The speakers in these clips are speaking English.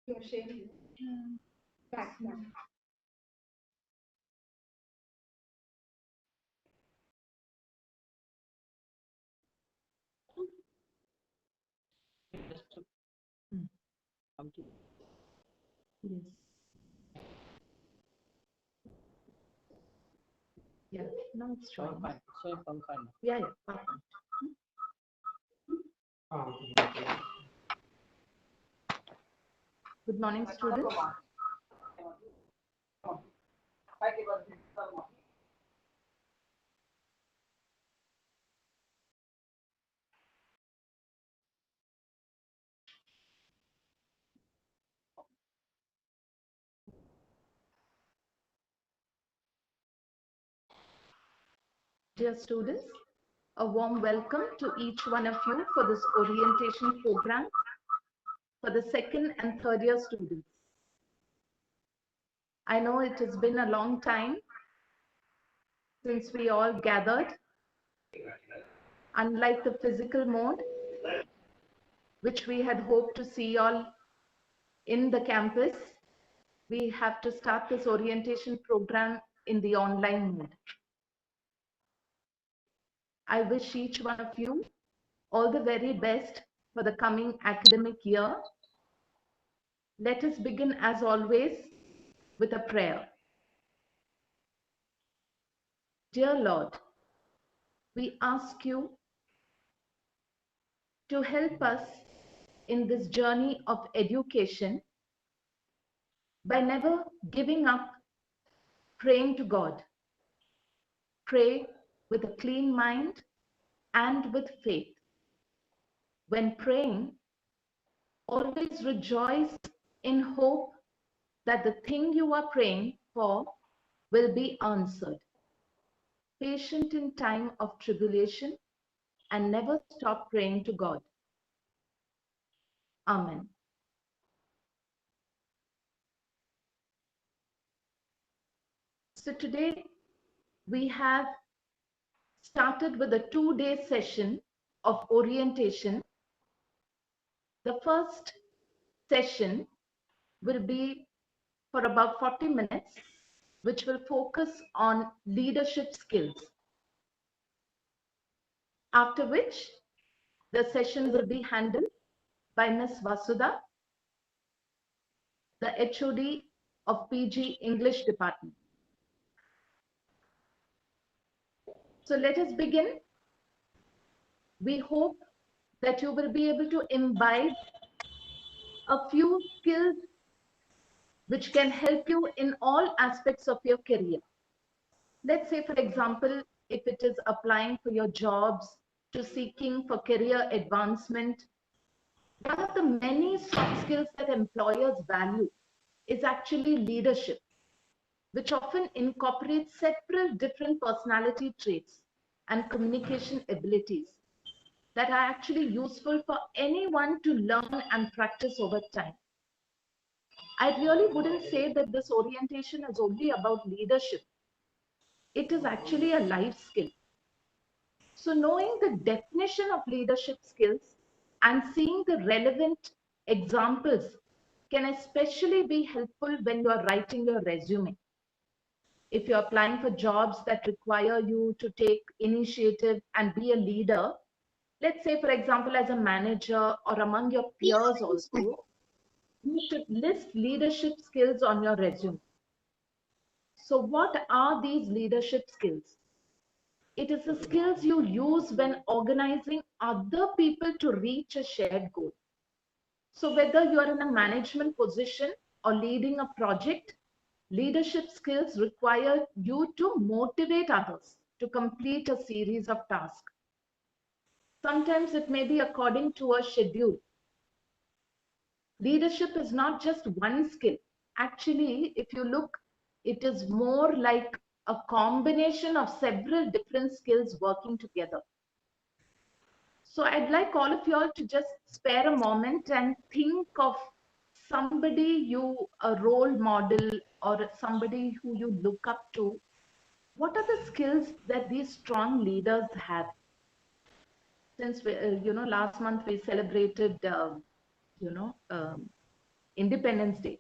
You're sharing. Back. Yes. Yeah. Now it's showing. Fine. So I'm fine. Yeah, yeah. Perfect. Good morning, students. Dear students, a warm welcome to each one of you for this orientation program for the second and third year students. I know it has been a long time since we all gathered. Unlike the physical mode, which we had hoped to see all in the campus, we have to start this orientation program in the online mode. I wish each one of you all the very best for the coming academic year. Let us begin, as always, with a prayer. Dear Lord, we ask you to help us in this journey of education by never giving up praying to God. Pray with a clean mind and with faith. When praying, always rejoice in hope that the thing you are praying for will be answered. Patient in time of tribulation and never stop praying to God. Amen. So today we have started with a 2-day session of orientation. The first session will be for about 40 minutes, which will focus on leadership skills. After which, the session will be handled by Ms. Vasudha, the HOD of PG English Department. So let us begin. We hope that you will be able to imbibe a few skills which can help you in all aspects of your career. Let's say, for example, if it is applying for your jobs, to seeking for career advancement, one of the many soft skills that employers value is actually leadership, which often incorporates several different personality traits and communication abilities that are actually useful for anyone to learn and practice over time. I really wouldn't say that this orientation is only about leadership. It is actually a life skill. So knowing the definition of leadership skills and seeing the relevant examples can especially be helpful when you are writing your resume. If you're applying for jobs that require you to take initiative and be a leader, let's say, for example, as a manager or among your peers also, you should list leadership skills on your resume. So what are these leadership skills? It is the skills you use when organizing other people to reach a shared goal. So whether you are in a management position or leading a project, leadership skills require you to motivate others to complete a series of tasks. Sometimes it may be according to a schedule. Leadership is not just one skill. Actually, if you look, it is more like a combination of several different skills working together. So I'd like all of y'all to just spare a moment and think of somebody a role model or somebody who you look up to. What are the skills that these strong leaders have? Since last month we celebrated, you know, um, Independence Day.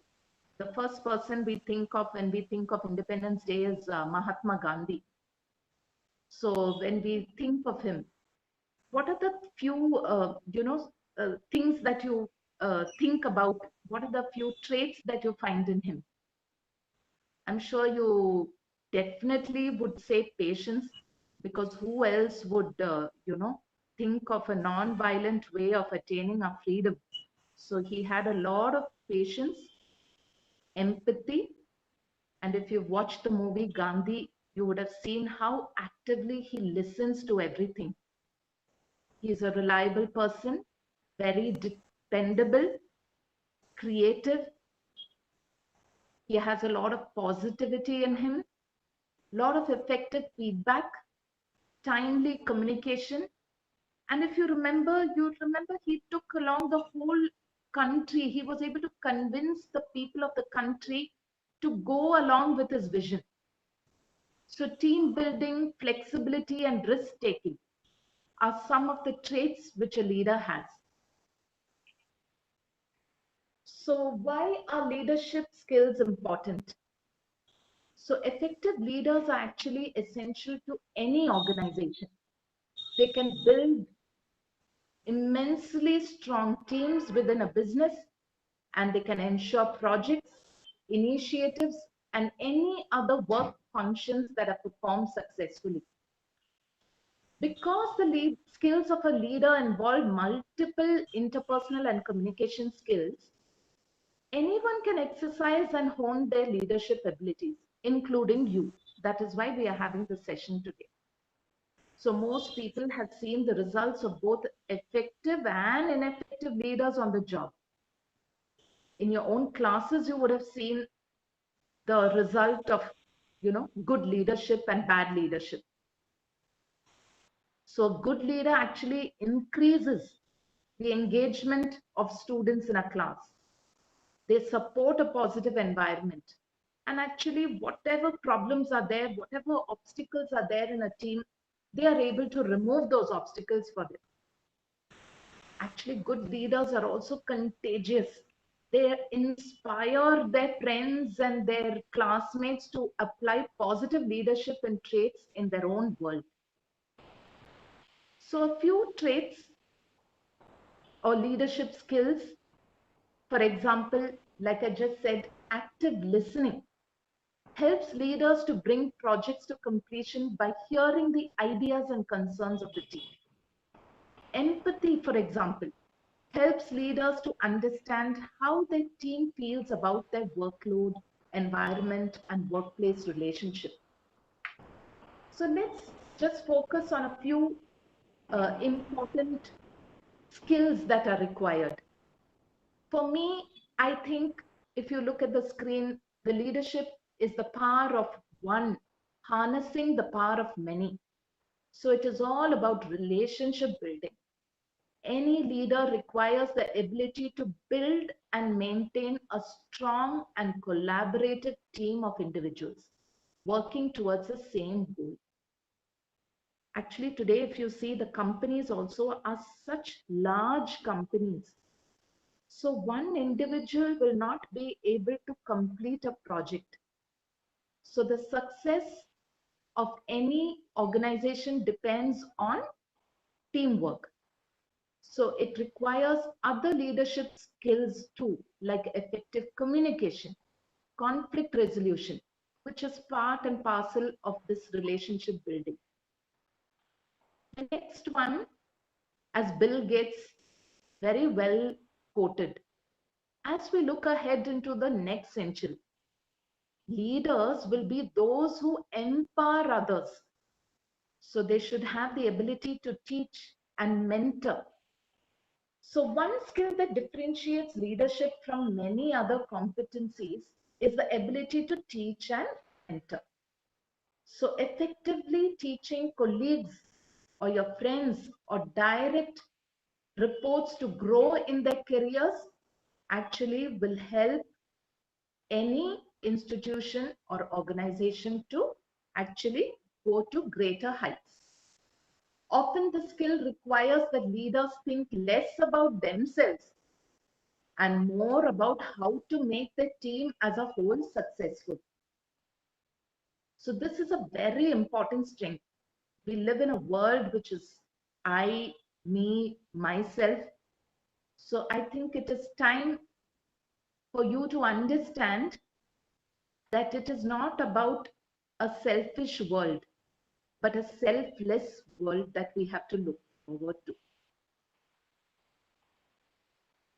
The first person we think of when we think of Independence Day is Mahatma Gandhi. So when we think of him, what are the few, things that you think about? What are the few traits that you find in him? I'm sure you definitely would say patience, because who else would, think of a non-violent way of attaining our freedom? So he had a lot of patience, empathy, and if you've watched the movie Gandhi, you would have seen how actively he listens to everything. He's a reliable person, very dependable, creative. He has a lot of positivity in him, lot of effective feedback, timely communication. And if you remember he took along the whole country. He was able to convince the people of the country to go along with his vision. So team building, flexibility, and risk taking are some of the traits which a leader has. So why are leadership skills important? So effective leaders are actually essential to any organization. They can build immensely strong teams within a business, and they can ensure projects, initiatives, and any other work functions that are performed successfully. Because the skills of a leader involve multiple interpersonal and communication skills, anyone can exercise and hone their leadership abilities, including you. That is why we are having this session today. So most people have seen the results of both effective and ineffective leaders on the job. In your own classes, you would have seen the result of, good leadership and bad leadership. So a good leader actually increases the engagement of students in a class. They support a positive environment. And actually, whatever problems are there, whatever obstacles are there in a team, they are able to remove those obstacles for them. Actually, good leaders are also contagious. They inspire their friends and their classmates to apply positive leadership and traits in their own world. So, a few traits or leadership skills, for example, like I just said, active listening helps leaders to bring projects to completion by hearing the ideas and concerns of the team. Empathy, for example, helps leaders to understand how their team feels about their workload, environment, and workplace relationship. So let's just focus on a few important skills that are required. For me, I think if you look at the screen, the leadership is the power of one, harnessing the power of many. So it is all about relationship building. Any leader requires the ability to build and maintain a strong and collaborative team of individuals working towards the same goal. Actually, today, if you see, the companies also are such large companies. So one individual will not be able to complete a project. So the success of any organization depends on teamwork. So it requires other leadership skills too, like effective communication, conflict resolution, which is part and parcel of this relationship building. The next one, as Bill Gates very well quoted, as we look ahead into the next century, leaders will be those who empower others. So they should have the ability to teach and mentor. So one skill that differentiates leadership from many other competencies is the ability to teach and mentor. So effectively teaching colleagues or your friends or direct reports to grow in their careers actually will help any institution or organization to actually go to greater heights. Often the skill requires that leaders think less about themselves and more about how to make the team as a whole successful. So this is a very important strength. We live in a world which is I, me, myself. So I think it is time for you to understand that it is not about a selfish world, but a selfless world that we have to look forward to.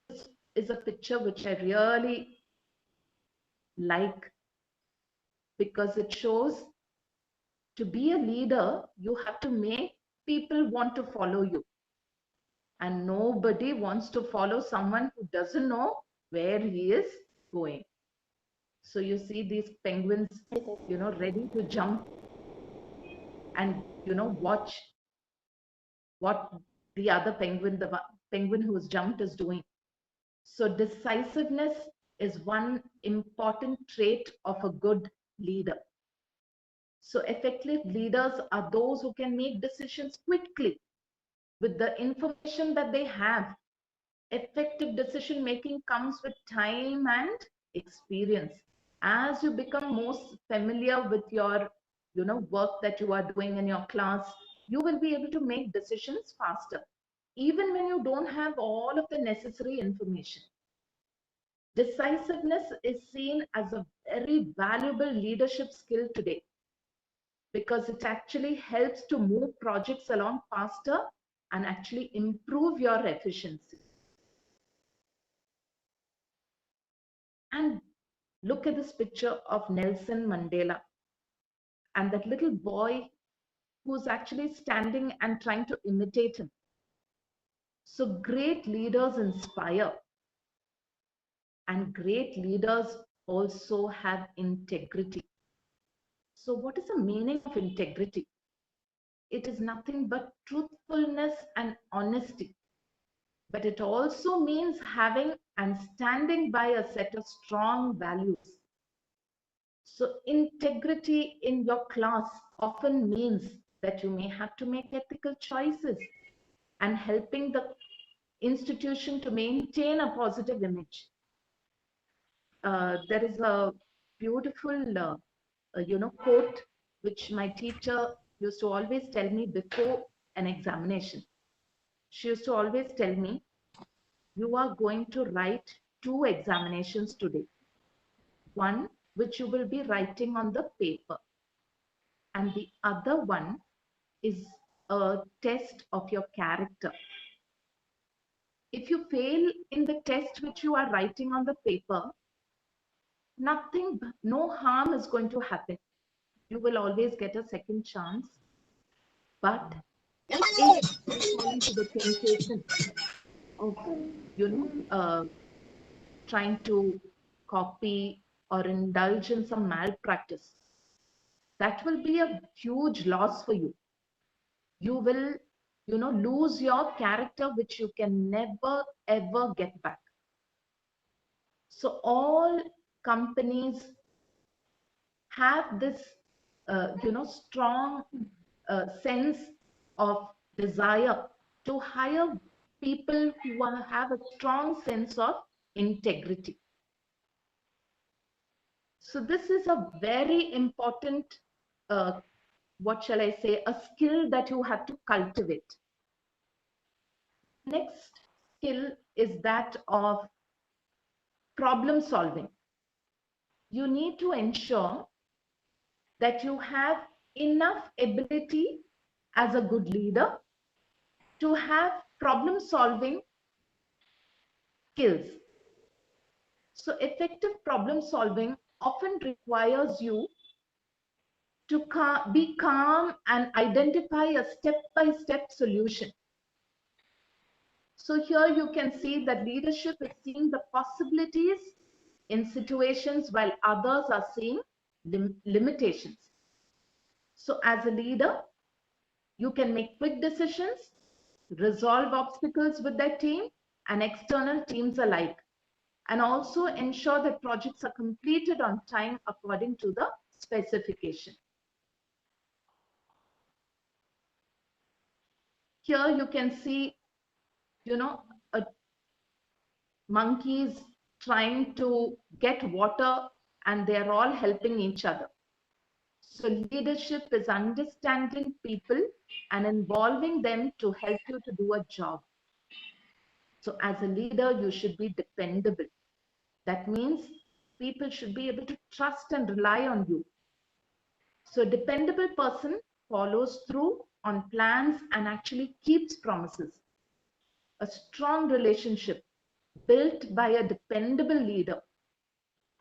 This is a picture which I really like because it shows to be a leader, you have to make people want to follow you. And nobody wants to follow someone who doesn't know where he is going. So you see these penguins, ready to jump and, watch what the other penguin, the penguin who has jumped is doing. So decisiveness is one important trait of a good leader. So effective leaders are those who can make decisions quickly with the information that they have. Effective decision making comes with time and experience. As you become more familiar with your work that you are doing in your class, you will be able to make decisions faster, even when you don't have all of the necessary information. Decisiveness is seen as a very valuable leadership skill today because it actually helps to move projects along faster and actually improve your efficiency. And look at this picture of Nelson Mandela and that little boy who's actually standing and trying to imitate him. So great leaders inspire, and great leaders also have integrity. So what is the meaning of integrity? It is nothing but truthfulness and honesty. But it also means having and standing by a set of strong values. So integrity in your class often means that you may have to make ethical choices and helping the institution to maintain a positive image. There is a beautiful, quote which my teacher used to always tell me before an examination. She used to always tell me, you are going to write two examinations today. One which you will be writing on the paper, and the other one is a test of your character. If you fail in the test which you are writing on the paper, nothing, no harm is going to happen. You will always get a second chance. But if you fall into the temptation of, trying to copy or indulge in some malpractice, that will be a huge loss for you. You will, lose your character, which you can never ever get back. So all companies have this, strong sense of desire to hire people who have a strong sense of integrity. So this is a very important, what shall I say, a skill that you have to cultivate. Next skill is that of problem solving. You need to ensure that you have enough ability as a good leader to have problem solving skills. So effective problem solving often requires you to be calm and identify a step-by-step solution. So here you can see that leadership is seeing the possibilities in situations while others are seeing limitations. So as a leader, you can make quick decisions, resolve obstacles with their team and external teams alike, and also ensure that projects are completed on time according to the specification. Here you can see, a monkeys trying to get water, and they're all helping each other. So leadership is understanding people and involving them to help you to do a job. So as a leader, you should be dependable. That means people should be able to trust and rely on you. So a dependable person follows through on plans and actually keeps promises. A strong relationship built by a dependable leader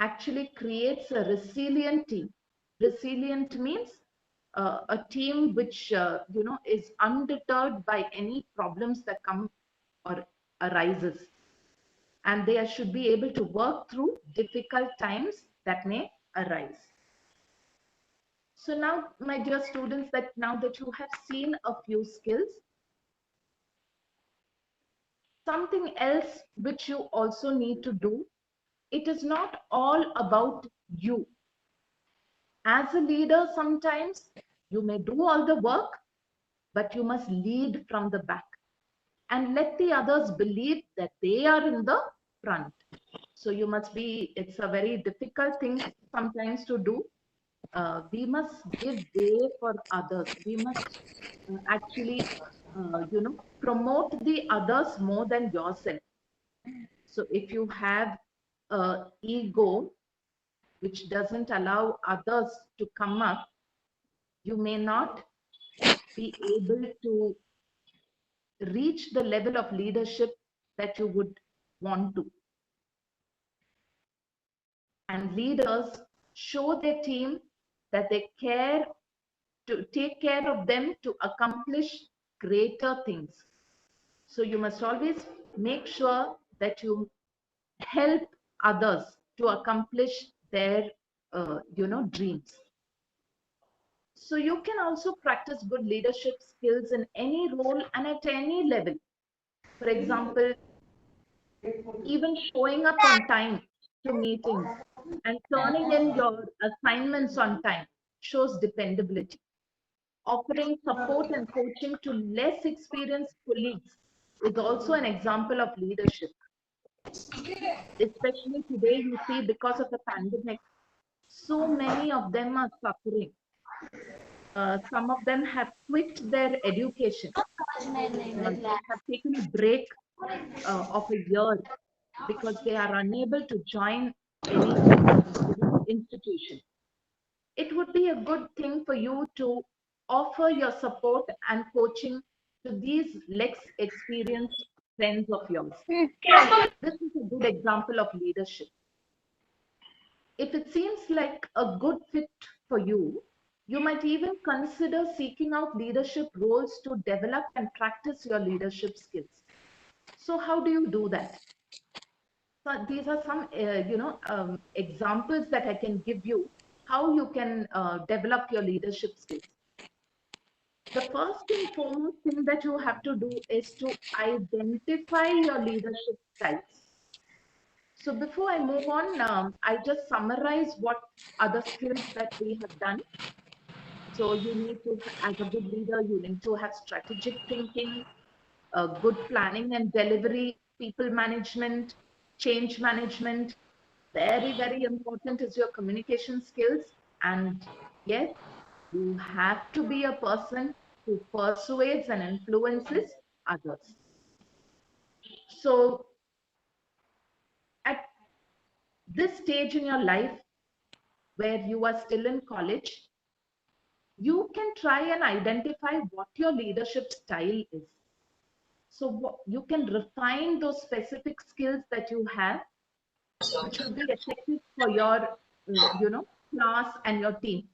actually creates a resilient team. Resilient means a team which is undeterred by any problems that come or arises, and they should be able to work through difficult times that may arise. So now, my dear students, that now that you have seen a few skills, something else which you also need to do, it is not all about you. As a leader, sometimes you may do all the work, but you must lead from the back and let the others believe that they are in the front. So you must be, it's a very difficult thing sometimes to do. We must give way for others. We must actually, promote the others more than yourself. So if you have ego which doesn't allow others to come up, you may not be able to reach the level of leadership that you would want to. And leaders show their team that they care to take care of them to accomplish greater things. So you must always make sure that you help others to accomplish their dreams. So you can also practice good leadership skills in any role and at any level. For example, even showing up on time to meetings and turning in your assignments on time shows dependability. Offering support and coaching to less experienced colleagues is also an example of leadership. Especially today, you see, because of the pandemic, so many of them are suffering. Some of them have quit their education. They have taken a break of a year because they are unable to join any institution. It would be a good thing for you to offer your support and coaching to these less experienced friends of yours. This is a good example of leadership. If it seems like a good fit for you, you might even consider seeking out leadership roles to develop and practice your leadership skills. So how do you do that? So these are some, examples that I can give you how you can develop your leadership skills. The first and foremost thing that you have to do is to identify your leadership styles. So before I move on, I just summarize what other skills that we have done. So you need to, as a good leader, you need to have strategic thinking, good planning and delivery, people management, change management. Very, very important is your communication skills. And yes, you have to be a person who persuades and influences others. So at this stage in your life where you are still in college, you can try and identify what your leadership style is. So you can refine those specific skills that you have, which would be effective for your, class and your team.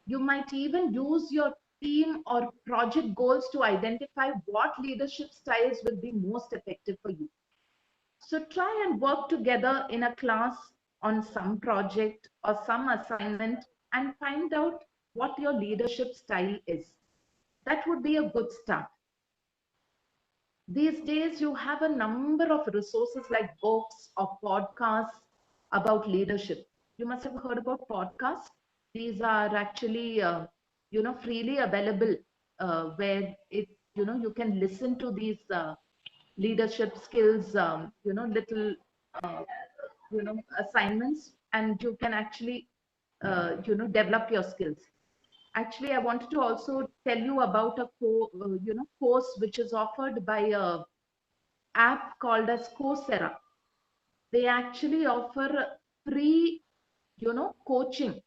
You might even use your team or project goals to identify what leadership styles will be most effective for you. So try and work together in a class on some project or some assignment and find out what your leadership style is. That would be a good start. These days, you have a number of resources like books or podcasts about leadership. You must have heard about podcasts. These are actually, freely available, where you can listen to these leadership skills, little, assignments, and you can actually, develop your skills. Actually, I wanted to also tell you about a course which is offered by a app called as Coursera. They actually offer free, coaching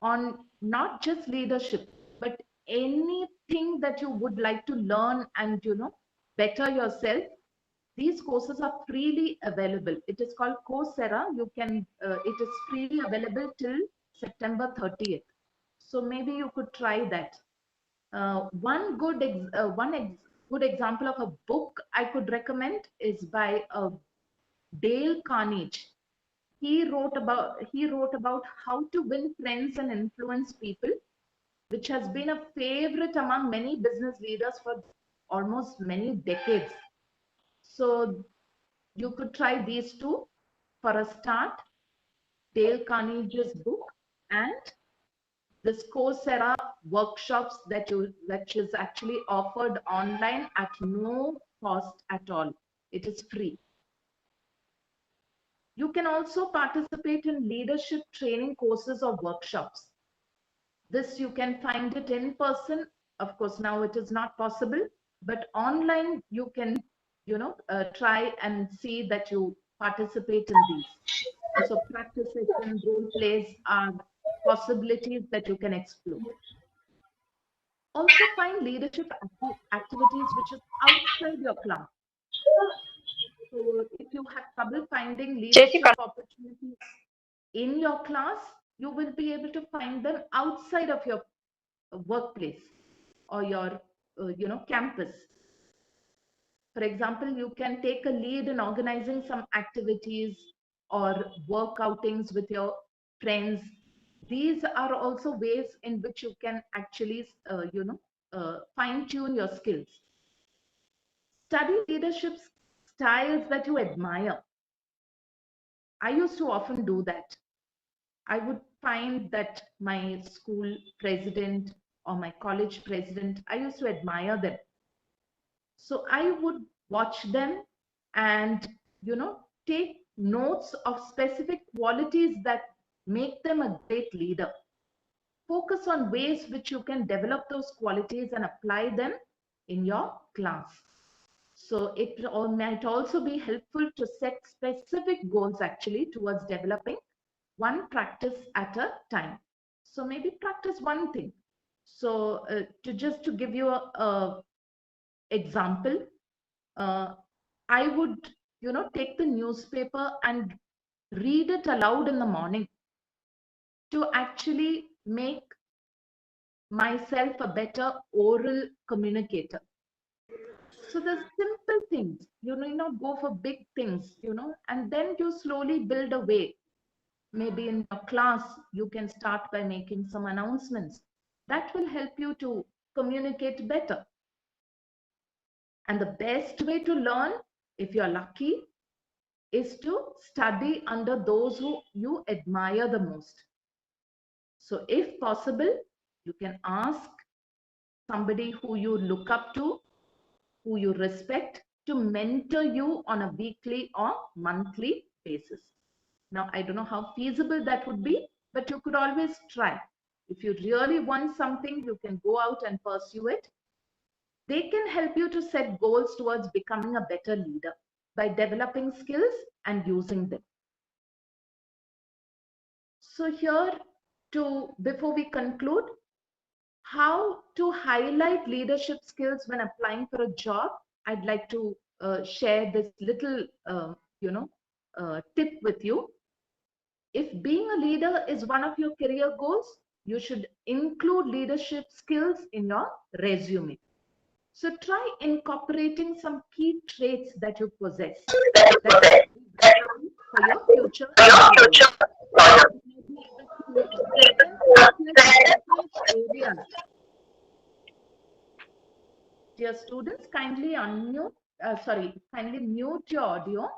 on not just leadership, but anything that you would like to learn and, better yourself. These courses are freely available. It is called Coursera. It is freely available till September 30th. So maybe you could try that. Good example of a book I could recommend is by Dale Carnegie. He wrote about how to win friends and influence people, which has been a favorite among many business leaders for almost many decades. So you could try these two for a start: Dale Carnegie's book and this Coursera workshops which is actually offered online at no cost at all. It is free. You can also participate in leadership training courses or workshops. This you can find it in person. Of course, now it is not possible, but online you can, try and see that you participate in these. So practice sessions, role plays are possibilities that you can explore. Also find leadership activities which is outside your class. So if you have trouble finding leadership opportunities in your class, you will be able to find them outside of your workplace or your campus. For example, you can take a lead in organizing some activities or work outings with your friends. These are also ways in which you can actually fine tune your skills. Study leadership styles that you admire. I used to often do that. I would find that my school president or my college president, I used to admire them. So I would watch them and, take notes of specific qualities that make them a great leader. Focus on ways which you can develop those qualities and apply them in your class. So it might also be helpful to set specific goals actually towards developing one practice at a time. So maybe practice one thing. So to give you a example, uh, I would, take the newspaper and read it aloud in the morning to actually make myself a better oral communicator. So the simple things, you need not go for big things, and then you slowly build a way. Maybe in your class, you can start by making some announcements. That will help you to communicate better. And the best way to learn, if you're lucky, is to study under those who you admire the most. So if possible, you can ask somebody who you look up to, who you respect, to mentor you on a weekly or monthly basis. Now, I don't know how feasible that would be, but you could always try. If you really want something, you can go out and pursue it. They can help you to set goals towards becoming a better leader by developing skills and using them. So here, before we conclude, how to highlight leadership skills when applying for a job, I'd like to share this little, tip with you. If being a leader is one of your career goals, you should include leadership skills in your resume. So try incorporating some key traits that you possess that will be valuable for your future employers. You may be able to present specific areas. Dear students, kindly mute your audio.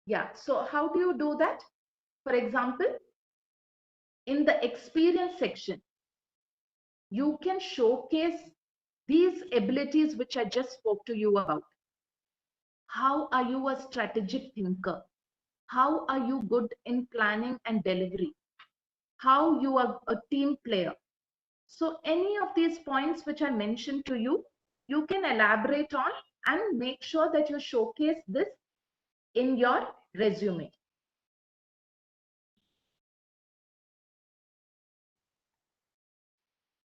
Yeah, so how do you do that? For example, in the experience section, you can showcase these abilities which I just spoke to you about. How are you a strategic thinker? How are you good in planning and delivery? How you are a team player? So any of these points which I mentioned to you, you can elaborate on and make sure that you showcase this in your resume.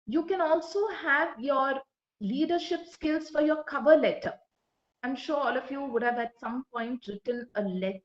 You can also have your leadership skills for your cover letter. I'm sure all of you would have at some point written a letter.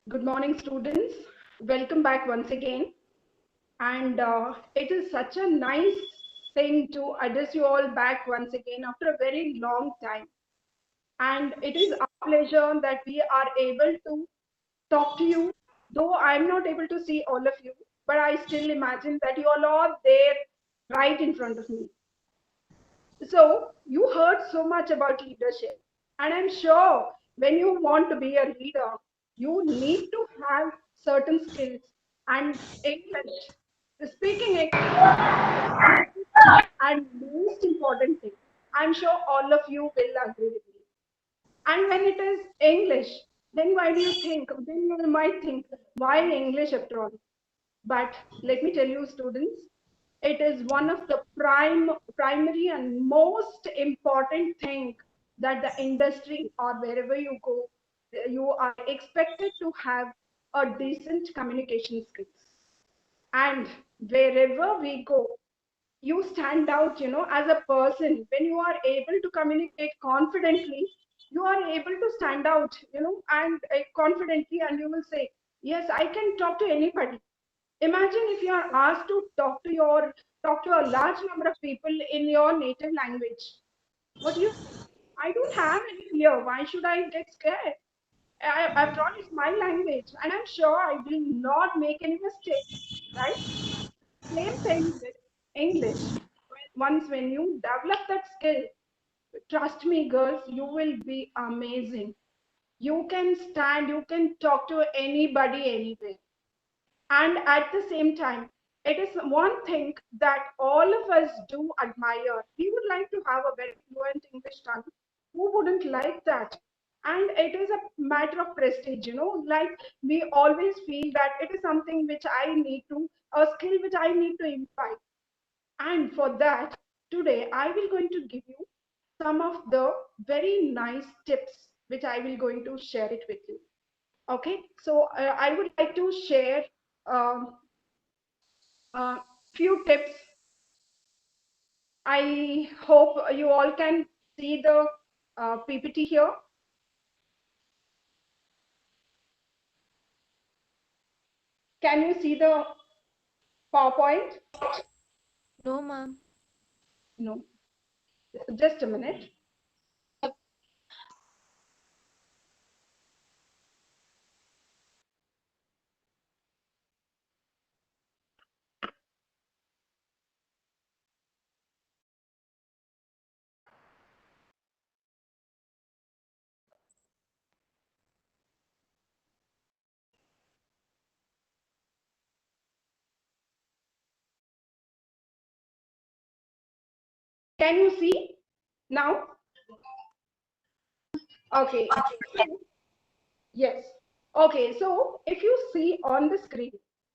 Good morning, students. Welcome back once again. And it is such a nice thing to address you all back once again after a very long time. And it is our pleasure that we are able to talk to you, though I'm not able to see all of you, but I still imagine that you all are there right in front of me. So you heard so much about leadership, and I'm sure when you want to be a leader, you need to have certain skills. And English, speaking English is one of the basic and most important thing. I'm sure all of you will agree with me. And when it is English, then why do you think? Then you might think, why English after all? But let me tell you, students, it is one of the primary and most important thing that the industry or wherever you go, you are expected to have a decent communication skills. And wherever we go, you stand out, as a person. When you are able to communicate confidently, you are able to stand out, and confidently, and you will say, yes, I can talk to anybody. Imagine if you are asked to talk to a large number of people in your native language. What do you say? I don't have any fear. Why should I get scared? After all, it's my language, and I'm sure I will not make any mistakes, right? Same thing with English. Once when you develop that skill, trust me, girls, you will be amazing. You can stand, you can talk to anybody anywhere. And at the same time, it is one thing that all of us do admire. We would like to have a very fluent English tongue. Who wouldn't like that? And it is a matter of prestige, like we always feel that it is something which I need to, a skill which I need to imbibe. And for that, today I will going to give you some of the very nice tips which I will going to share it with you. Okay, so I would like to share um, a few tips. I hope you all can see the PPT here. Can you see the PowerPoint? No, ma'am. No, just a minute. Can you see now? Okay, so yes. Okay, so if you see on the screen,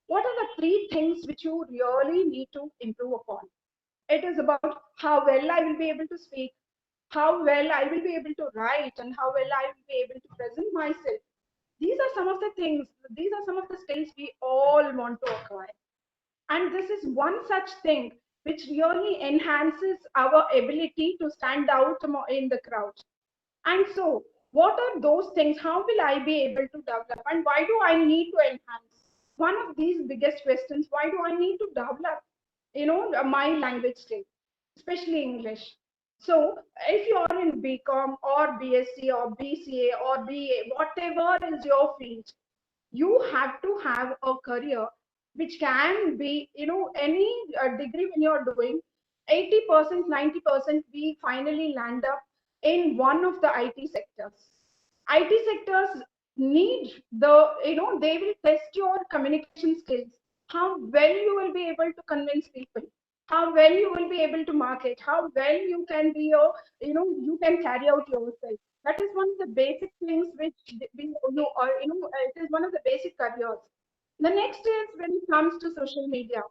what are the three things which you really need to improve upon? It is about how well I will be able to speak, how well I will be able to write, and how well I will be able to present myself. These are some of the things, these are some of the skills we all want to acquire. And this is one such thing which really enhances our ability to stand out in the crowd. And so, what are those things? How will I be able to develop? And why do I need to enhance? One of these biggest questions, why do I need to develop, my language skill, especially English? So, if you are in BCom or BSc or BCA or BA, whatever is your field, you have to have a career which can be, any degree when you're doing 80%, 90%, we finally land up in one of the IT sectors. IT sectors need they will test your communication skills, how well you will be able to convince people, how well you will be able to market, how well you can be you can carry out yourself. That is one of the basic things which you are, it is one of the basic careers. The next is when it comes to social media.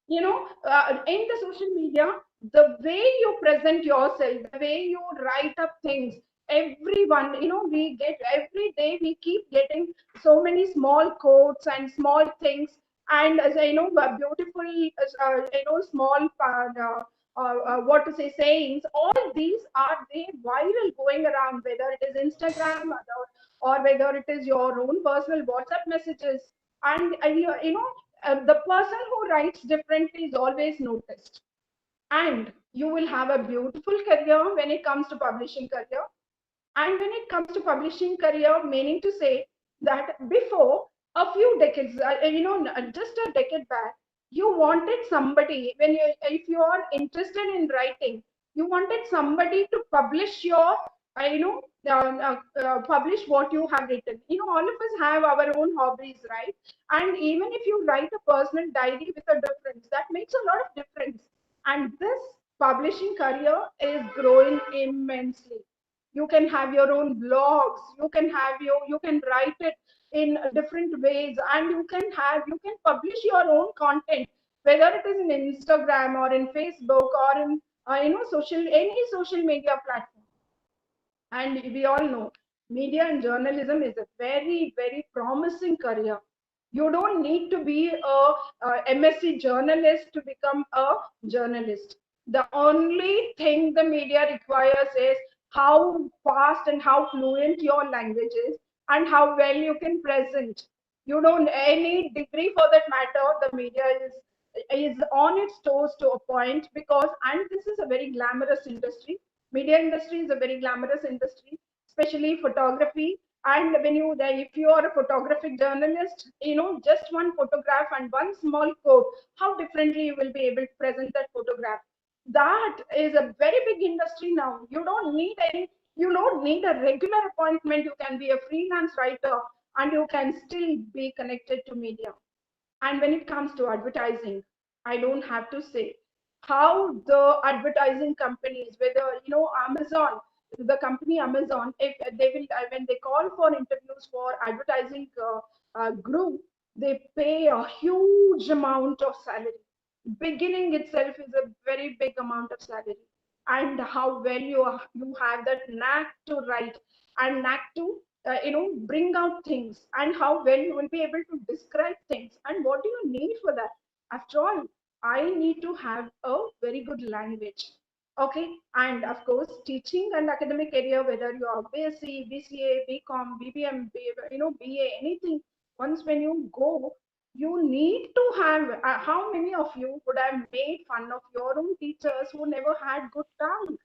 In the social media, the way you present yourself, the way you write up things, everyone, we get every day, we keep getting so many small quotes and small things, and as I know, beautiful, small what to say, sayings, all these are they viral going around, whether it is Instagram or whether it is your own personal WhatsApp messages. And the person who writes differently is always noticed. And you will have a beautiful career when it comes to publishing career. And when it comes to publishing career, meaning to say that before a few decades, just a decade back, you wanted somebody, if you are interested in writing, you wanted somebody to publish your, publish what you have written. All of us have our own hobbies, right? And even if you write a personal diary with a difference, that makes a lot of difference. And this publishing career is growing immensely. You can have your own blogs, you can write it in different ways, and you can publish your own content, whether it is in Instagram or in Facebook or in any social media platform. And we all know media and journalism is a very, very promising career. You don't need to be a MSc journalist to become a journalist. The only thing the media requires is how fast and how fluent your language is and how well you can present. You don't any degree for that matter. The media is on its toes to a point, because and this is a very glamorous industry. Media industry is a very glamorous industry, especially photography. And if you are a photographic journalist, just one photograph and one small quote, how differently you will be able to present that photograph. That is a very big industry now. You don't need a regular appointment. You can be a freelance writer and you can still be connected to media. And when it comes to advertising, I don't have to say how the advertising companies, whether Amazon, the company Amazon, if they will, when they call for interviews for advertising group, they pay a huge amount of salary. Beginning itself is a very big amount of salary. And how well you have that knack to write and knack to bring out things, and how well you will be able to describe things, and what do you need for that? After all, I need to have a very good language. Okay. And of course, teaching and academic area, whether you are BSc, BCA, BCom, BBM, BA, anything, once when you go, you need to have, how many of you would have made fun of your own teachers who never had good tongue?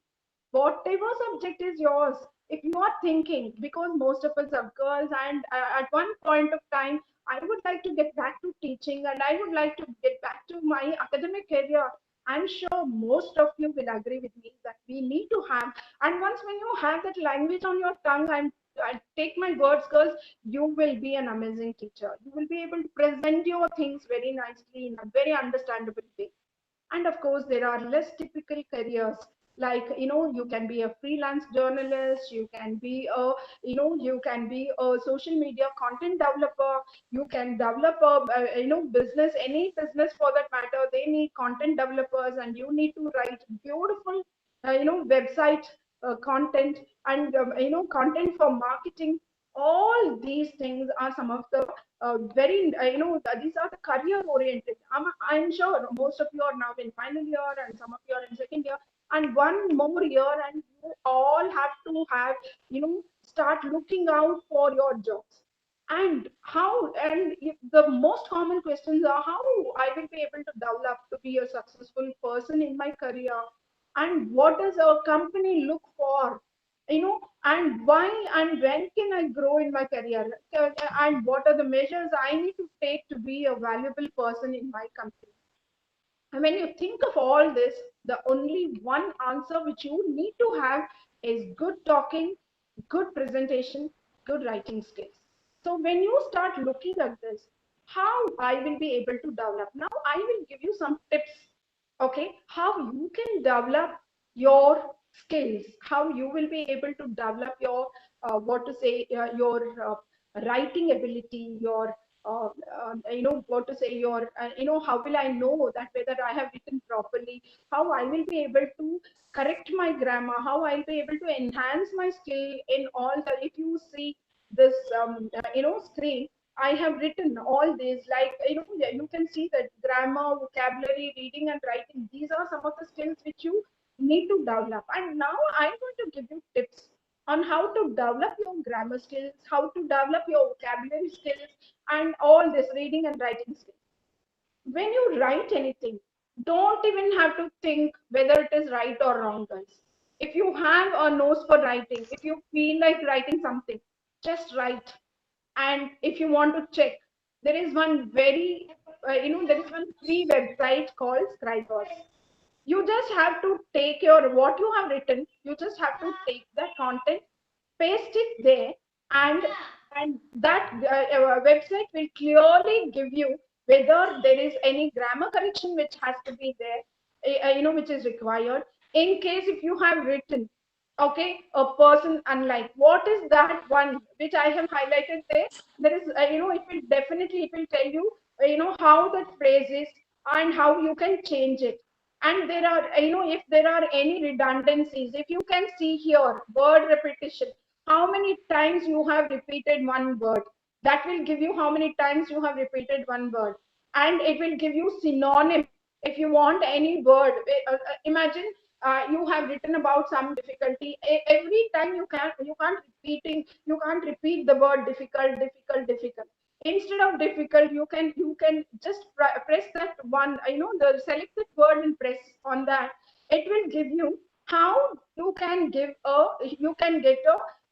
Whatever subject is yours, if you are thinking, because most of us are girls, and at one point of time I would like to get back to teaching and I would like to get back to my academic career, I'm sure most of you will agree with me that we need to have. And once when you have that language on your tongue, I take my words, girls, you will be an amazing teacher. You will be able to present your things very nicely in a very understandable way. And of course, there are less typical careers, like you can be a freelance journalist, you can be a social media content developer, you can develop a business, any business for that matter, they need content developers, and you need to write beautiful website content, and content for marketing. All these things are some of the very these are the career oriented. I'm sure most of you are now in final year and some of you are in second year and one more year, and you all have to have start looking out for your jobs. And the most common questions are how I will be able to develop to be a successful person in my career, and what does a company look for, and why and when can I grow in my career, and what are the measures I need to take to be a valuable person in my company. And when you think of all this, the only one answer which you need to have is good talking, good presentation, good writing skills. So when you start looking at this, how I will be able to develop. Now I will give you some tips, okay, how you can develop your skills, how you will be able to develop your what to say your writing ability, your what to say your how will I know that whether I have written properly, how I will be able to correct my grammar, how I'll be able to enhance my skill in all the, if you see this screen, I have written all these, like, yeah, you can see that grammar, vocabulary, reading and writing, these are some of the skills which you need to develop. And now I'm going to give you tips on how to develop your grammar skills, how to develop your vocabulary skills, and all this reading and writing skills. When you write anything, don't even have to think whether it is right or wrong, guys. If you have a nose for writing, if you feel like writing something, just write. And if you want to check, there is one there is one free website called Scribers. You just have to take your what you have written, you just have to take that content, paste it there, and that website will clearly give you whether there is any grammar correction which has to be there, which is required. In case if you have written, okay, a person unlike, what is that one which I have highlighted there? There is it will definitely, it will tell you how that phrase is and how you can change it. And there are, if there are any redundancies, if you can see here word repetition, how many times you have repeated one word, that will give you how many times you have repeated one word. And it will give you synonym. If you want any word, imagine you have written about some difficulty. Every time you can't repeat the word difficult, difficult, difficult. Instead of difficult, you can just press that one, the select that word and press on that. It will give you how you can give a, you can get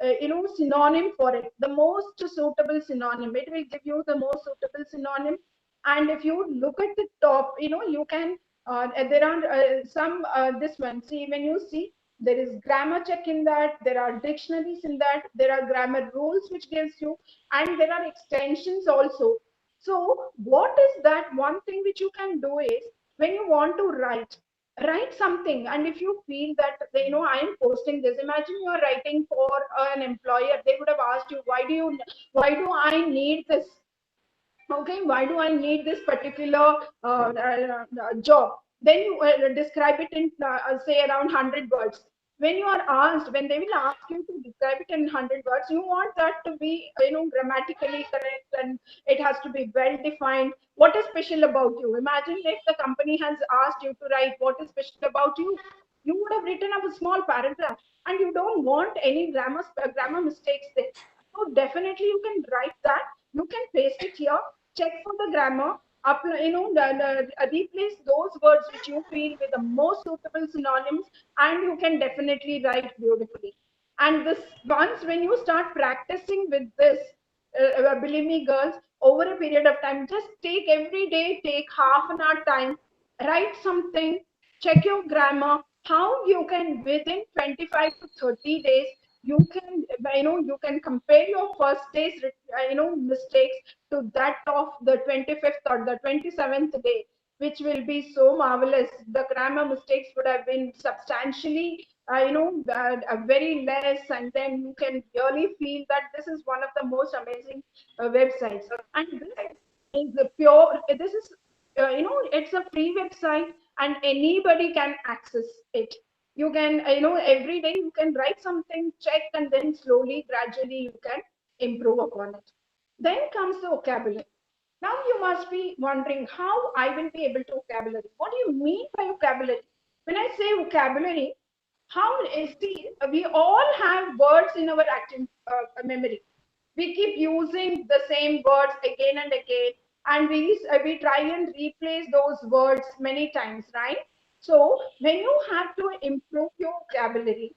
a synonym for it, the most suitable synonym. It will give you the most suitable synonym. And if you look at the top, you can there are some this one, see, when you see, there is grammar check in that, there are dictionaries in that, there are grammar rules which gives you, and there are extensions also. So what is that one thing which you can do is, when you want to write something, and if you feel that I am posting this, imagine you are writing for an employer, they would have asked you, why do I need this? Okay, why do I need this particular job? Then you describe it in say around 100 words. When you are asked, when they will ask you to describe it in 100 words, you want that to be grammatically correct, and it has to be well defined. What is special about you? Imagine if the company has asked you to write what is special about you. You would have written up a small paragraph, and you don't want any grammar mistakes there. So definitely you can write that, you can paste it here, check for the grammar, replace those words which you feel with the most suitable synonyms, and you can definitely write beautifully. And this, once when you start practicing with this, believe me, girls, over a period of time, just take every day, take half an hour time, write something, check your grammar, how you can within 25 to 30 days, you can you can compare your first day's mistakes to that of the 25th or the 27th day, which will be so marvelous. The grammar mistakes would have been substantially very less, and then you can really feel that this is one of the most amazing websites. And this is the pure, this is it's a free website, and anybody can access it. You can every day you can write something, check, and then slowly, gradually you can improve upon it. Then comes the vocabulary. Now you must be wondering how I will be able to vocabulary. What do you mean by vocabulary? When I say vocabulary, how is, see, we all have words in our active memory. We keep using the same words again and again, and we try and replace those words many times, right? So when you have to improve your vocabulary,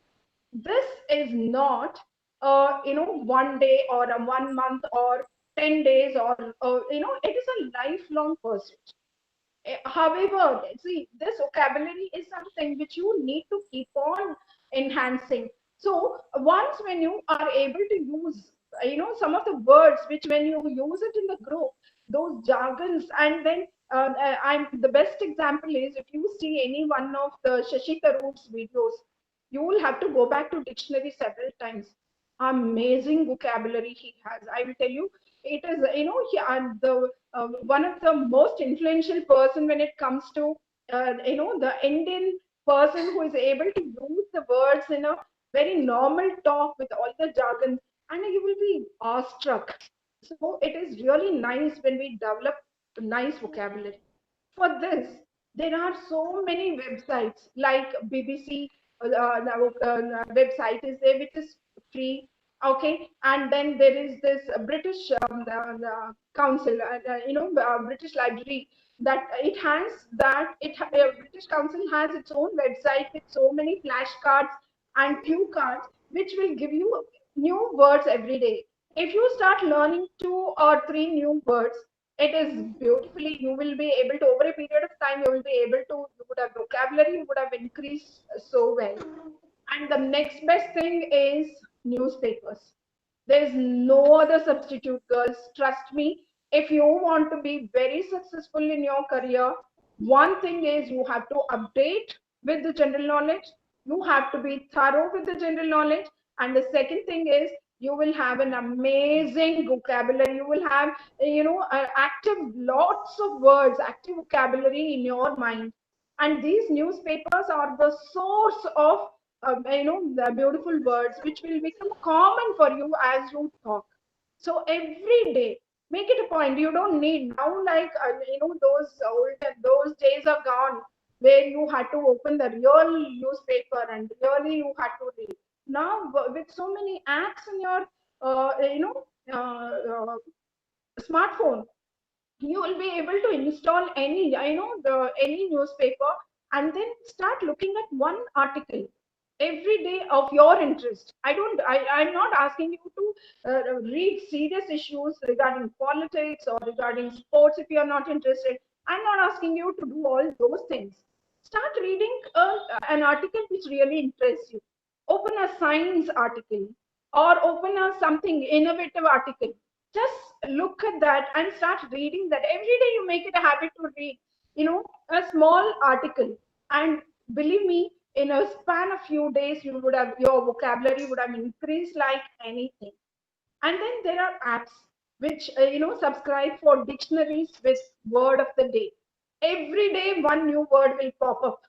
this is not one day or a 1 month or 10 days, or it is a lifelong pursuit. However, see, this vocabulary is something which you need to keep on enhancing. So once when you are able to use, some of the words which when you use it in the group, those jargons, and then I'm the best example is, if you see any one of the Shashi Tharoor's videos, you will have to go back to dictionary several times. Amazing vocabulary he has. I will tell you, it is he, the one of the most influential person when it comes to the Indian person who is able to use the words in a very normal talk with all the jargon, and you will be awestruck. So it is really nice when we develop nice vocabulary. For this, there are so many websites like BBC website is there, which is free. Okay, and then there is this British Council, British Library, that it has that British Council has its own website with so many flashcards and cue cards, which will give you new words every day. If you start learning 2 or 3 new words, it is beautifully, you will be able to, over a period of time, you will be able to, you would have vocabulary, you would have increased so well. And the next best thing is newspapers. There is no other substitute, girls. Trust me. If you want to be very successful in your career, one thing is you have to update with the general knowledge. You have to be thorough with the general knowledge. And the second thing is you will have an amazing vocabulary. You will have, active lots of words, active vocabulary in your mind. And these newspapers are the source of the beautiful words which will become common for you as you talk. So every day make it a point. You don't need now, like those days are gone where you had to open the real newspaper and really you had to read. Now with so many apps in your smartphone, you will be able to install any, any newspaper, and then start looking at one article every day of your interest. I'm not asking you to read serious issues regarding politics or regarding sports if you are not interested. I'm not asking you to do all those things. Start reading an article which really interests you. Open a science article or open a something innovative article. Just look at that and start reading that every day. You make it a habit to read, a small article, and believe me, in a span of few days, you would have, your vocabulary would have increased like anything. And then there are apps which subscribe for dictionaries with word of the day. Every day one new word will pop up.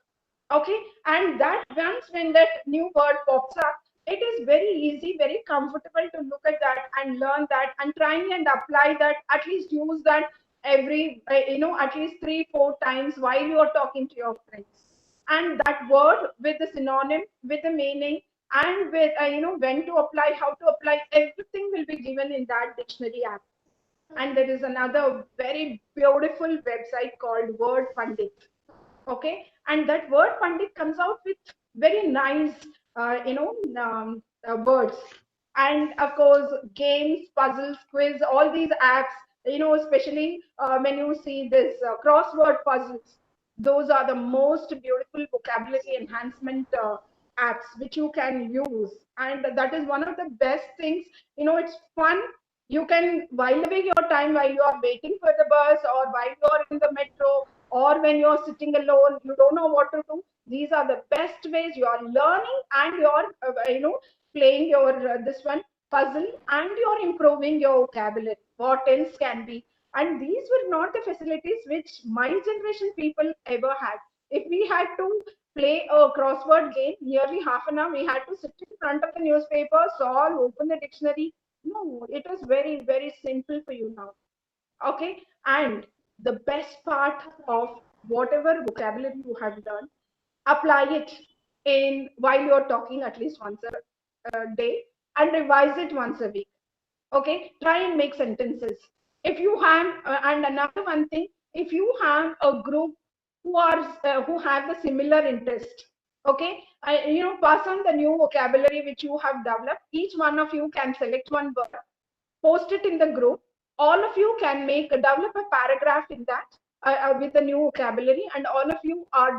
Okay, and that once when that new word pops up, it is very easy, very comfortable to look at that and learn that and try and apply that, at least use that every at least 3 4 times while you are talking to your friends. And that word with the synonym, with the meaning, and with when to apply, how to apply, everything will be given in that dictionary app. And there is another very beautiful website called Word Pandit. Okay, and that Word Pandit comes out with very nice words. And of course, games, puzzles, quiz, all these apps, especially when you see this crossword puzzles, those are the most beautiful vocabulary enhancement apps which you can use. And that is one of the best things. It's fun. You can, while away your time, while you are waiting for the bus or while you are in the metro, or when you're sitting alone, you don't know what to do. These are the best ways you are learning, and you're playing your this one puzzle, and you're improving your vocabulary. What else can be? And these were not the facilities which my generation people ever had. If we had to play a crossword game nearly half an hour, we had to sit in front of the newspaper, solve, open the dictionary. No, it was very, very simple for you now. Okay, and the best part of whatever vocabulary you have learned, apply it in while you're talking at least once a day, and revise it once a week. Okay, try and make sentences. If you have and another one thing, if you have a group who have the similar interest, okay, pass on the new vocabulary which you have developed. Each one of you can select one word, post it in the group. All of you can develop a paragraph in that with the new vocabulary, and all of you are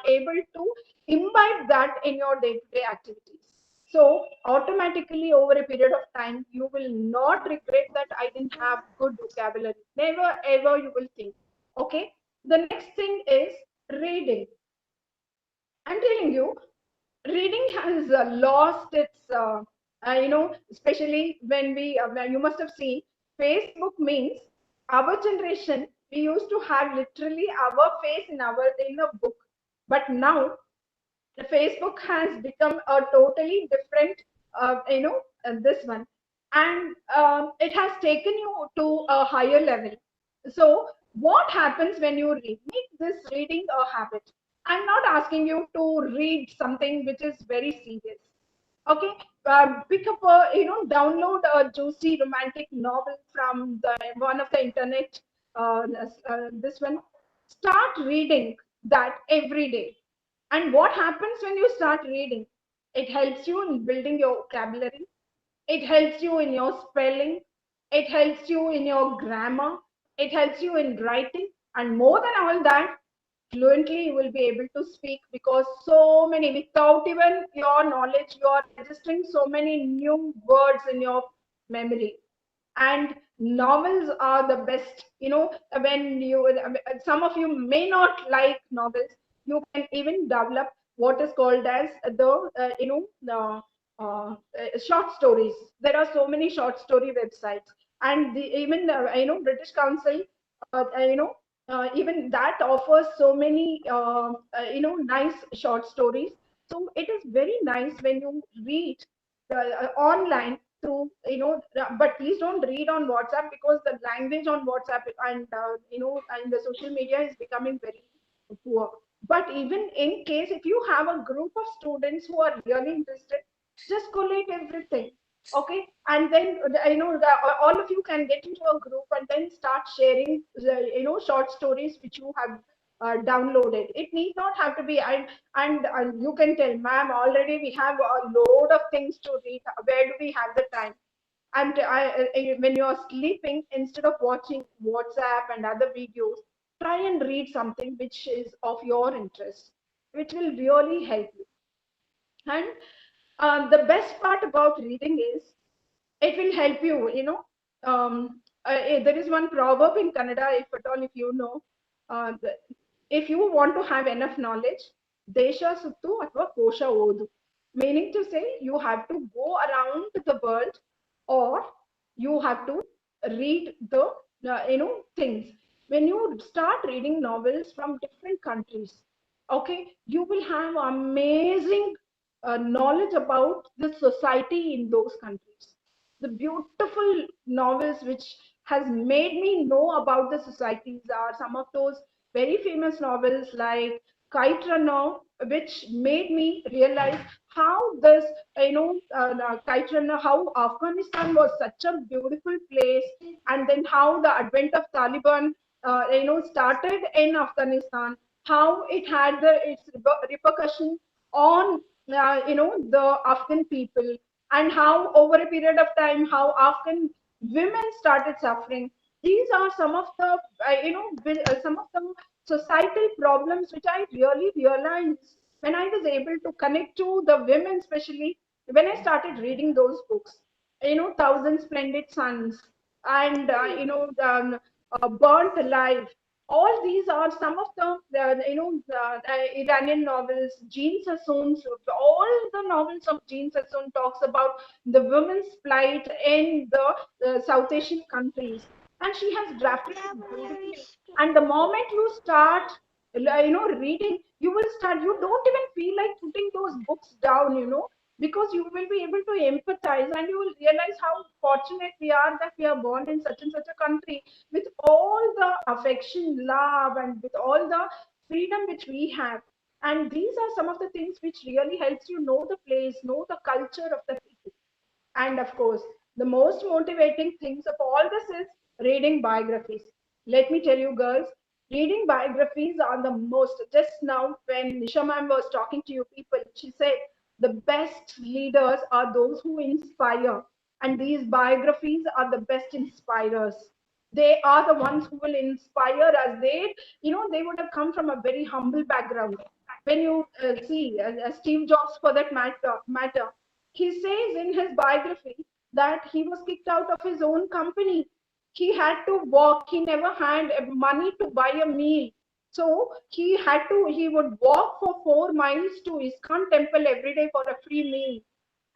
able to imbibe that in your day-to-day activities. So automatically over a period of time, you will not regret that I didn't have good vocabulary. Never ever you will think. Okay. The next thing is reading. I'm telling you, reading has lost its especially when you must have seen Facebook means our generation, we used to have literally our face in a book. But now the Facebook has become a totally different this one. and it has taken you to a higher level. So, what happens when you read? Make this reading a habit. I'm not asking you to read something which is very serious. Okay, pick up a, download a juicy romantic novel from the one of the internet. This one, start reading that every day. And what happens when you start reading? It helps you in building your vocabulary, it helps you in your spelling, it helps you in your grammar, it helps you in writing, and more than all that, fluently you will be able to speak, because so many, without even your knowledge, you are registering so many new words in your memory. And novels are the best. When you, some of you may not like novels, you can even develop what is called as the short stories. There are so many short story websites, and even British Council, you know even that offers so many nice short stories. So it is very nice when you read online through, but please don't read on WhatsApp, because the language on WhatsApp and and the social media is becoming very poor. But even in case if you have a group of students who are really interested, just collate everything. Okay, and then all of you can get into a group and then start sharing short stories which you have downloaded. It need not have to be, and you can tell, ma'am, already we have a load of things to read. Where do we have the time? And when you are sleeping, instead of watching WhatsApp and other videos, try and read something which is of your interest, which will really help you. And the best part about reading is it will help you. There is one proverb in Kannada, if at all, if you know, if you want to have enough knowledge, desha suttu athwa kosha odu, meaning to say you have to go around the world, or you have to read the things. When you start reading novels from different countries, okay, you will have amazing knowledge about the society in those countries. The beautiful novels which has made me know about the societies are some of those very famous novels like Kite Runner, which made me realize how this, Kite Runner, how Afghanistan was such a beautiful place, and then how the advent of Taliban, started in Afghanistan, how it had its repercussion on, the Afghan people, and how over a period of time how Afghan women started suffering. These are some of the some of the societal problems which I really realized when I was able to connect to the women, especially when I started reading those books. Thousand Splendid Suns, and Burnt Alive. All these are some of the Iranian novels. Jean Sassoon's, all the novels of Jean Sassoon talks about the women's plight in the South Asian countries, and she has drafted it beautifully. And the moment you start, reading, you will start. You don't even feel like putting those books down, because you will be able to empathize, and you will realize how fortunate we are that we are born in such and such a country with all the affection, love, and with all the freedom which we have. And these are some of the things which really helps you know the place, know the culture of the people. And of course, the most motivating things of all this is reading biographies. Let me tell you, girls, reading biographies are the most. Just now, when Nisha ma'am was talking to you people, she said the best leaders are those who inspire, and these biographies are the best inspirers. They are the ones who will inspire us. They would have come from a very humble background. When you see Steve Jobs, for that matter, he says in his biography that he was kicked out of his own company. He had to walk. He never had money to buy a meal. So he would walk for 4 miles to ISKCON temple every day for a free meal.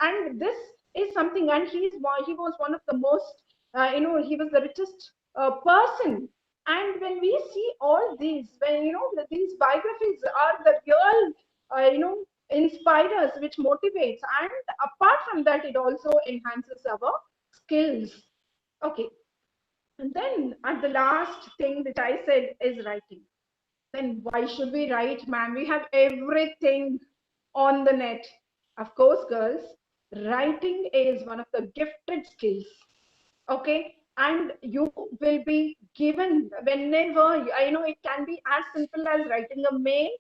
And this is something, and he was one of the most, he was the richest person. And when we see all these, when, these biographies are the real, inspirers, which motivates. And apart from that, it also enhances our skills. Okay. And then at the last thing that I said is writing. Then why should we write, ma'am? We have everything on the net. Of course, girls, writing is one of the gifted skills. Okay, and you will be given whenever you know, it can be as simple as writing a mail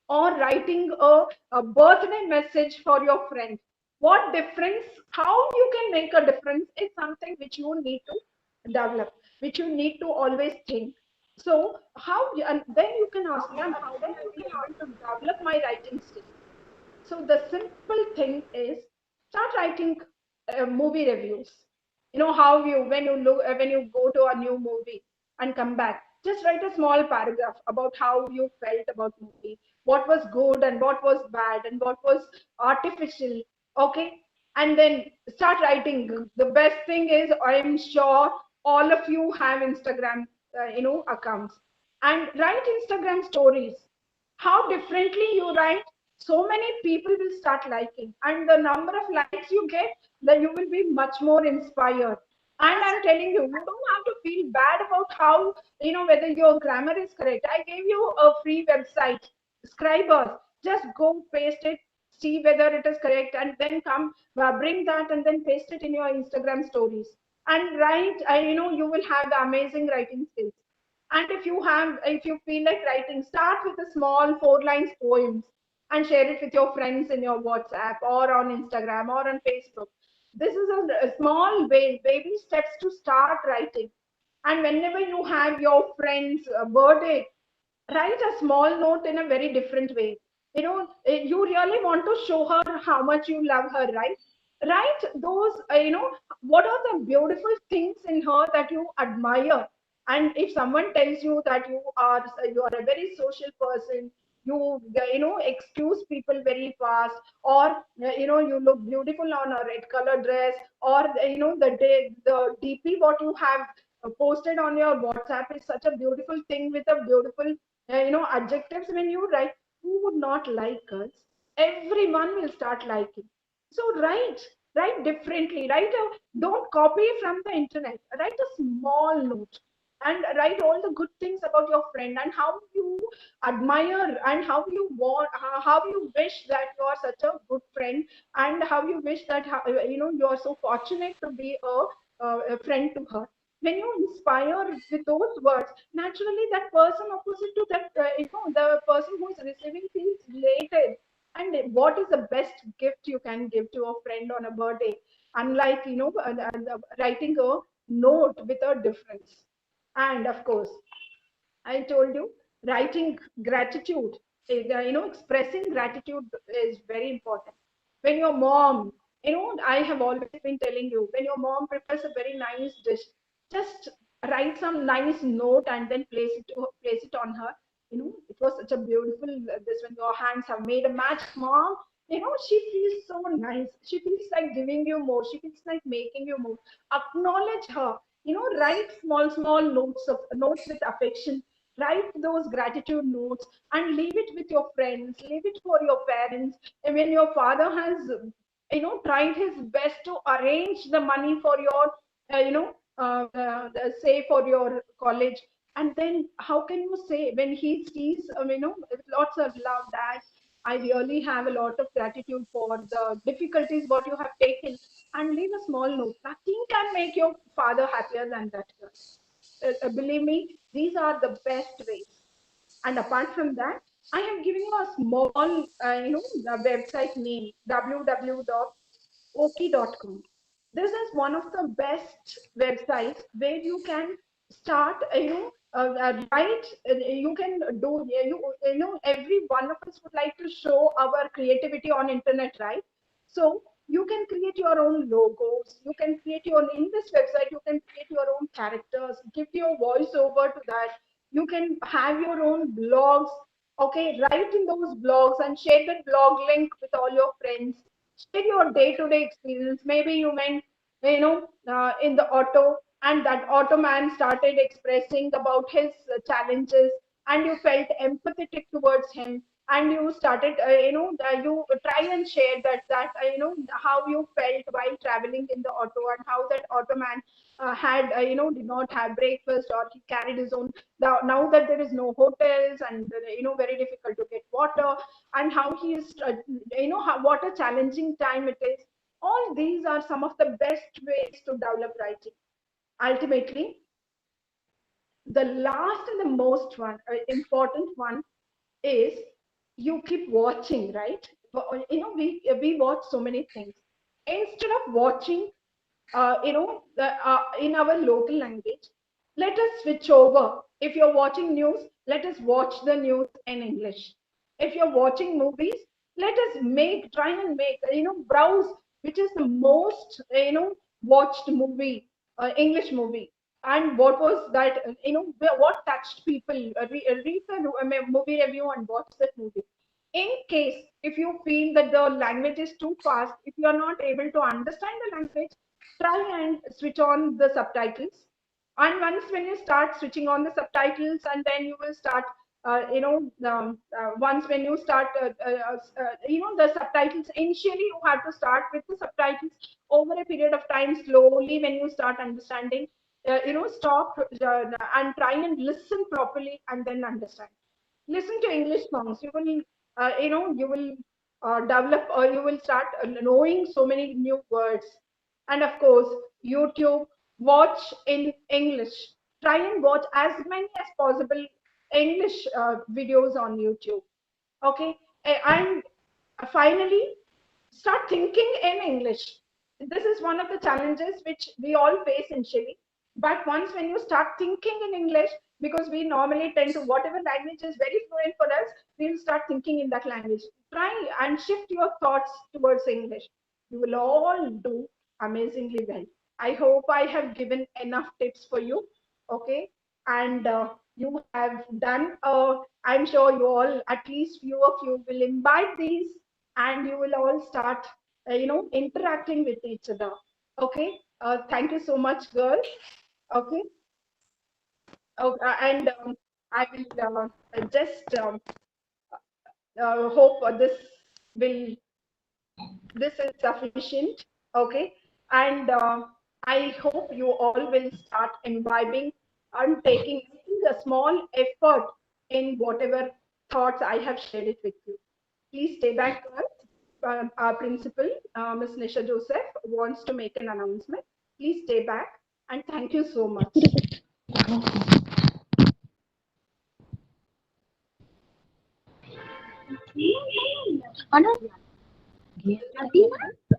or writing a birthday message for your friend. What difference, how you can make a difference is something which you need to develop, which you need to always think. So how, and then you can ask, ma'am, how will I be able to develop my writing skill? So the simple thing is, start writing movie reviews. You know how you, when you go to a new movie and come back, just write a small paragraph about how you felt about movie, what was good and what was bad and what was artificial. Okay, and then start writing. The best thing is, I'm sure all of you have Instagram, accounts, and write Instagram stories. How differently you write, so many people will start liking, and the number of likes you get, then you will be much more inspired. And I'm telling you, you don't have to feel bad about how, whether your grammar is correct. I gave you a free website, Scribers. Just go paste it, see whether it is correct, and then come, bring that and then paste it in your Instagram stories and write. You will have the amazing writing skills. And if you feel like writing, start with a small 4 lines poems and share it with your friends in your WhatsApp or on Instagram or on Facebook. This is a small way, baby steps to start writing. And whenever you have your friend's birthday, write a small note in a very different way. You really want to show her how much you love her, right? Write those, what are the beautiful things in her that you admire. And if someone tells you that you are a very social person, you excuse people very fast, or you look beautiful on a red color dress, or the DP what you have posted on your WhatsApp is such a beautiful thing with a beautiful adjectives. When you write, who would not like us? Everyone will start liking. So write differently. Don't copy from the internet. Write a small note and write all the good things about your friend and how you admire and how you want, how you wish that you are such a good friend, and how you wish that you are so fortunate to be a friend to her. When you inspire with those words, naturally that person opposite to that, the person who is receiving feels elated. And what is the best gift you can give to a friend on a birthday, unlike writing a note with a difference? And of course, I told you, writing gratitude, expressing gratitude is very important. When your mom, I have always been telling you, when your mom prepares a very nice dish, just write some nice note and then place it on her. It was such a beautiful this, when your hands have made a match, mom. She feels so nice. She feels like giving you more. She feels like making you more. Acknowledge her. Write small notes with affection. Write those gratitude notes and leave it with your friends, leave it for your parents. And when your father has tried his best to arrange the money for your say for your college, and then how can you say, when he sees, with lots of love, that I really have a lot of gratitude for the difficulties what you have taken, and leave a small note. Nothing can make your father happier than that, girl. Believe me, these are the best ways. And apart from that, I have given you a small, website name, www.oki.com. This is one of the best websites where you can start, write, you can do, every one of us would like to show our creativity on internet, right? So you can create your own logos, you can create your, in this website, you can create your own characters, give your voice over to that. You can have your own blogs. Okay, write in those blogs and share that blog link with all your friends. Share your day-to-day experience. Maybe you went, in the auto, and that auto man started expressing about his challenges, and you felt empathetic towards him, and you started, you try and share that how you felt while traveling in the auto, and how that auto man had did not have breakfast, or he carried his own. Now that there is no hotels, and very difficult to get water, and how he is what a challenging time it is. All these are some of the best ways to develop writing. Ultimately, the last and the most important one is you keep watching, right? We watch so many things. Instead of watching in our local language, let us switch over. If you're watching news, let us watch the news in English. If you're watching movies, let us try and make, browse which is the most, watched movie, English movie, and what was that, what touched people. Read the movie review and watch that movie. In case if you feel that the language is too fast, if you are not able to understand the language, try and switch on the subtitles. And once when you start switching on the subtitles, and then you will start once when you start the subtitles, initially you have to start with the subtitles. Over a period of time, slowly, when you start understanding, stop and try and listen properly, and then understand. Listen to English songs. You will you will develop, or you will start knowing so many new words. And of course, YouTube, watch in English. Try and watch as many as possible English videos on YouTube. Okay. And finally, start thinking in English. This is one of the challenges which we all face initially. But once when you start thinking in English, because we normally tend to, whatever language is very fluent for us, we'll start thinking in that language. Try and shift your thoughts towards English. You will all do amazingly well. I hope I have given enough tips for you. Okay. And you have done, I'm sure you all, at least few of you, will imbibe these, and you will all start interacting with each other. Okay. Thank you so much, girls. Okay. And I will just hope will this is sufficient. Okay. And I hope you all will start imbibing and making a small effort in whatever thoughts I have shared it with you. Please stay back, girls. Our principal, Ms. Nisha Joseph, wants to make an announcement. Please stay back, and thank you so much.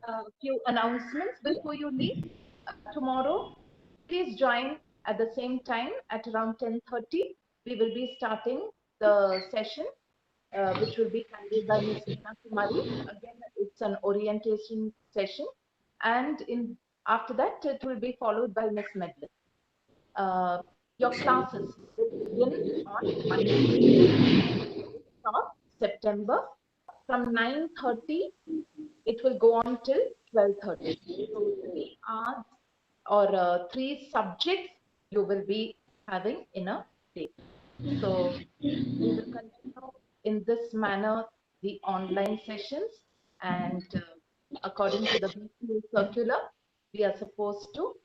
A few announcements before you leave. Tomorrow, please join at the same time at around 10:30. We will be starting the session, which will be handled by Ms. Meena Kumari. Again, it's an orientation session, and after that, it will be followed by Ms. Medlin. Your classes will begin on Monday, 8th of September, from 9:30. It will go on till 12:30. So 3 hours or 3 subjects you will be having in a day. So we will continue in this manner the online sessions, and according to the BPA circular, we are supposed to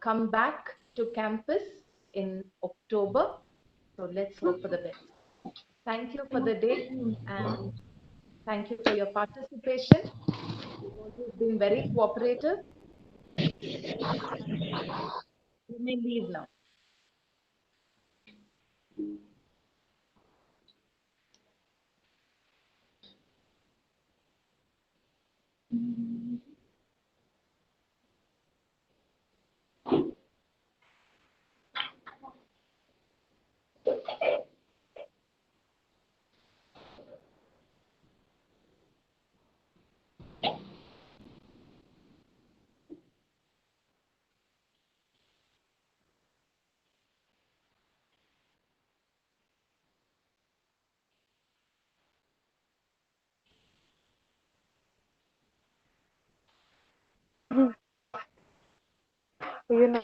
come back to campus in October. So let's hope for the best. Thank you for the day, and thank you for your participation. You've always been very cooperative. You may leave now. You know.